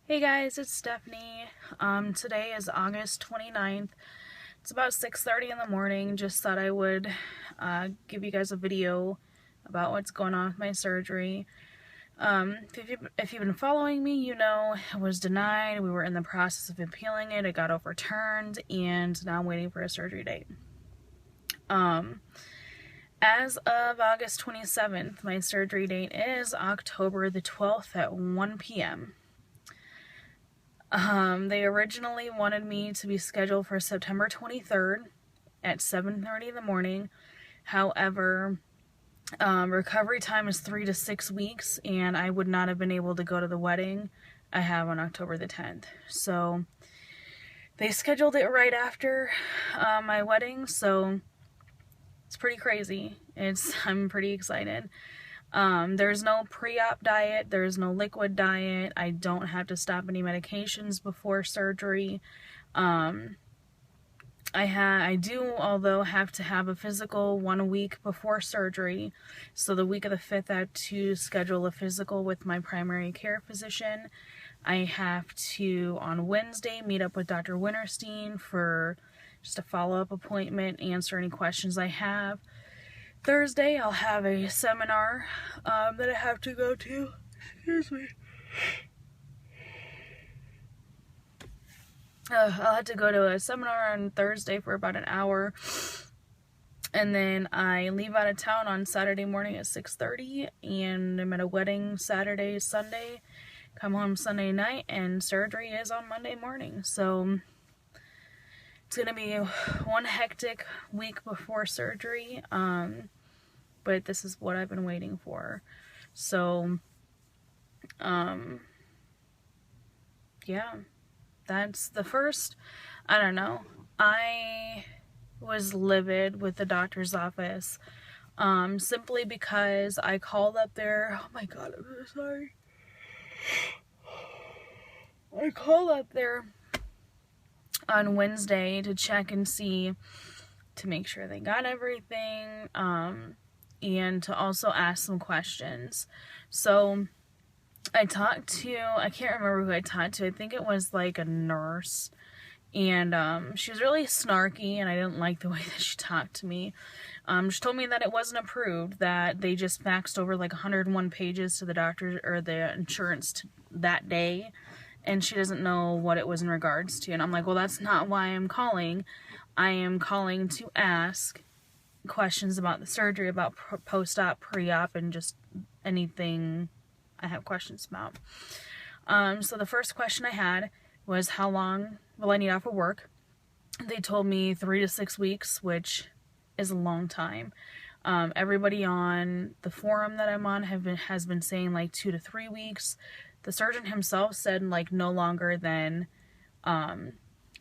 Hey guys, it's Stephanie. Today is August 29th. It's about 6:30 in the morning. Just thought I would give you guys a video about what's going on with my surgery. If you've been following me, you know it was denied. We were in the process of appealing it. It got overturned, and now I'm waiting for a surgery date. As of August 27th, my surgery date is October the 12th at 1 p.m. They originally wanted me to be scheduled for September 23rd at 7:30 in the morning. However, recovery time is 3 to 6 weeks, and I would not have been able to go to the wedding I have on October the 10th. So they scheduled it right after my wedding, so it's pretty crazy. I'm pretty excited. There's no pre-op diet, there's no liquid diet, I don't have to stop any medications before surgery. I do, although, have to have a physical 1 week before surgery. So the week of the 5th, I have to schedule a physical with my primary care physician. I have to, on Wednesday, meet up with Dr. Winterstein for just a follow-up appointment, answer any questions I have. Thursday, I'll have a seminar that I have to go to. Excuse me. I'll have to go to a seminar on Thursday for about an hour. And then I leave out of town on Saturday morning at 6:30. And I'm at a wedding Saturday, Sunday. Come home Sunday night. And surgery is on Monday morning. So it's going to be one hectic week before surgery. But this is what I've been waiting for. So, yeah, that's the first. I don't know. I was livid with the doctor's office, simply because I called up there. Oh my God, I'm so sorry. I called up there on Wednesday to check and see, to make sure they got everything, and to also ask some questions. So I talked to, I can't remember who I talked to. I think it was like a nurse, and she was really snarky, and I didn't like the way that she talked to me. She told me that it wasn't approved, that they just faxed over like 101 pages to the doctor or the insurance that day, and she doesn't know what it was in regards to. And I'm like, well, that's not why I'm calling. I am calling to ask questions about the surgery, about post-op, pre-op, and just anything I have questions about. So the first question I had was, how long will I need off of work? They told me 3 to 6 weeks, which is a long time. Everybody on the forum that I'm on has been saying like 2 to 3 weeks. The surgeon himself said like no longer than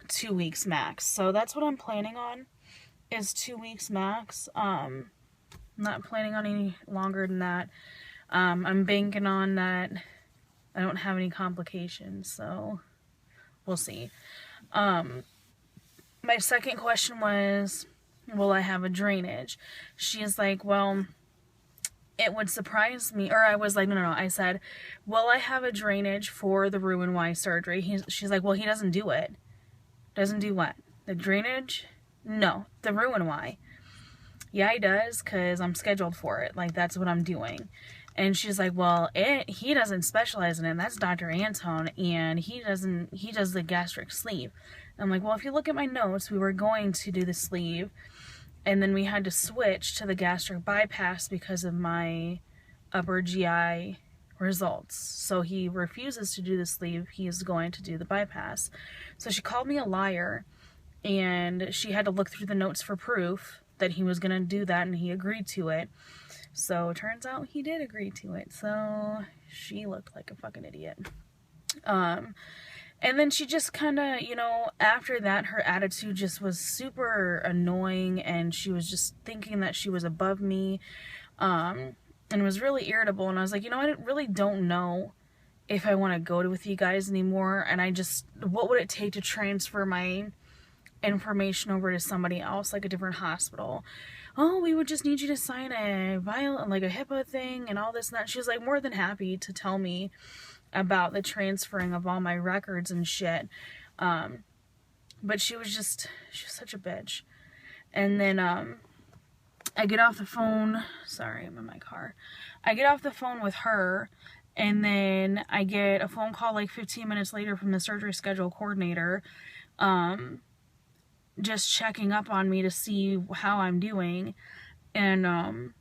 2 weeks max. So that's what I'm planning on, is 2 weeks max. I'm not planning on any longer than that. I'm banking on that I don't have any complications, so we'll see. My second question was, will I have a drainage? She's like, well, it would surprise me. Or I was like, no. I said, will I have a drainage for the Roux-en-Y surgery? She's like, well, he doesn't do it. Doesn't do what? The drainage? No, the Roux-en-Y. Yeah, he does, because I'm scheduled for it. Like, that's what I'm doing. And she's like, well, he doesn't specialize in it. That's Dr. Antone, and he does the gastric sleeve. I'm like, well, if you look at my notes, we were going to do the sleeve, and then we had to switch to the gastric bypass because of my upper GI results. So he refuses to do the sleeve. He is going to do the bypass. So she called me a liar, and she had to look through the notes for proof that he was going to do that, and he agreed to it. So it turns out he did agree to it. So she looked like a fucking idiot. And then she just kind of, after that, her attitude just was super annoying, and she was just thinking that she was above me, and was really irritable. And I was like, I really don't know if I want to go with you guys anymore, and what would it take to transfer my information over to somebody else, like a different hospital? Oh, we would just need you to sign a HIPAA thing and all this and that. She was like more than happy to tell me about the transferring of all my records and shit. But she was such a bitch. And then, I get off the phone, sorry, I'm in my car. I get off the phone with her, and then I get a phone call like 15 minutes later from the surgery schedule coordinator, just checking up on me to see how I'm doing. And,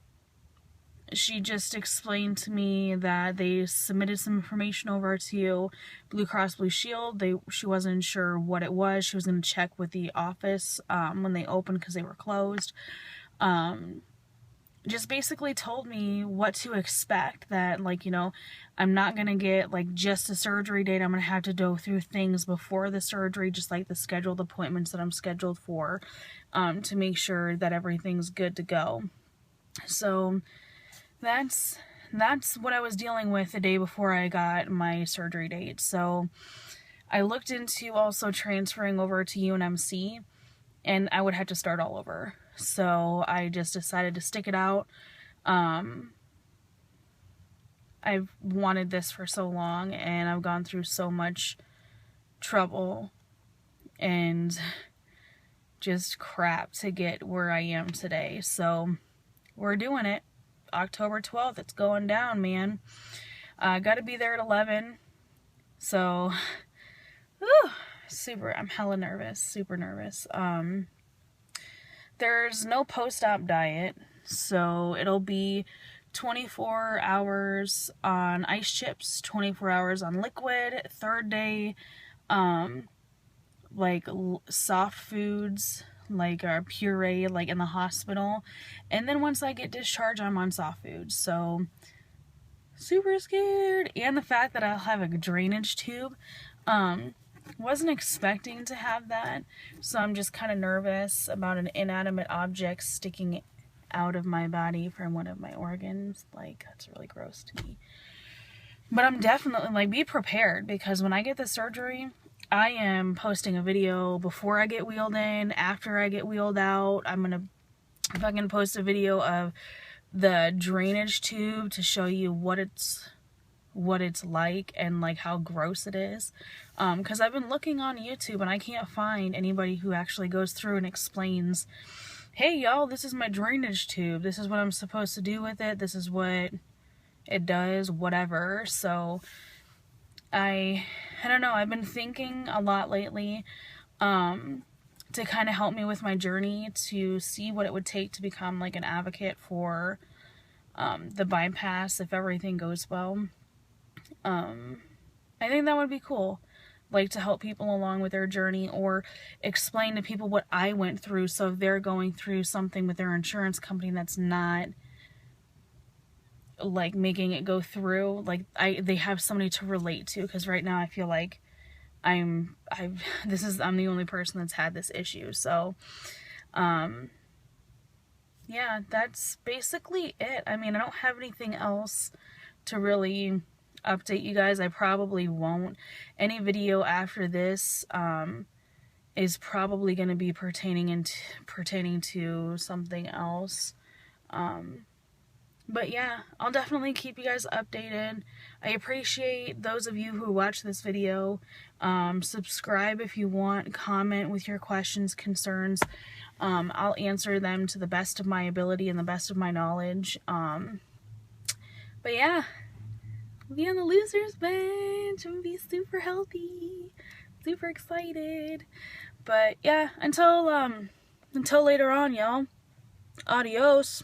she just explained to me that they submitted some information over to Blue Cross Blue Shield. She wasn't sure what it was. She was going to check with the office when they opened because they were closed. Just basically told me what to expect, that, like, you know, I'm not going to get, like, just a surgery date. I'm going to have to go through things before the surgery, just like the scheduled appointments that I'm scheduled for, to make sure that everything's good to go. So that's what I was dealing with the day before I got my surgery date. So I looked into also transferring over to UNMC, and I would have to start all over. So I just decided to stick it out. I've wanted this for so long, and I've gone through so much trouble and just crap to get where I am today. So we're doing it. October 12th, it's going down, man. Got to be there at 11. So, I'm hella nervous, super nervous. There's no post-op diet, so it'll be 24 hours on ice chips, 24 hours on liquid. Third day, like soft foods, like our puree, like in the hospital. And then once I get discharged, I'm on soft foods. So super scared. And the fact that I'll have a drainage tube, wasn't expecting to have that. So I'm just kind of nervous about an inanimate object sticking out of my body from one of my organs. Like, that's really gross to me. But I'm definitely, like, be prepared, because when I get the surgery, I am posting a video before I get wheeled in, after I get wheeled out. I'm gonna fucking post a video of the drainage tube to show you what it's like, and like how gross it is. Because I've been looking on YouTube and I can't find anybody who actually goes through and explains, hey y'all, this is my drainage tube, this is what I'm supposed to do with it, this is what it does, whatever. So I don't know, I've been thinking a lot lately, to kind of help me with my journey, to see what it would take to become like an advocate for the bypass if everything goes well. I think that would be cool, like to help people along with their journey, or explain to people what I went through, so if they're going through something with their insurance company that's not like making it go through, like they have somebody to relate to, because right now I feel like I'm the only person that's had this issue. So yeah, that's basically it. I mean, I don't have anything else to really update you guys. I probably won't. Any video after this is probably going to be pertaining to something else. But yeah, I'll definitely keep you guys updated. I appreciate those of you who watch this video. Subscribe if you want, comment with your questions, concerns. I'll answer them to the best of my ability and the best of my knowledge. But yeah, we'll be on the losers bench and be super healthy, super excited. But yeah, until later on, y'all. Adios.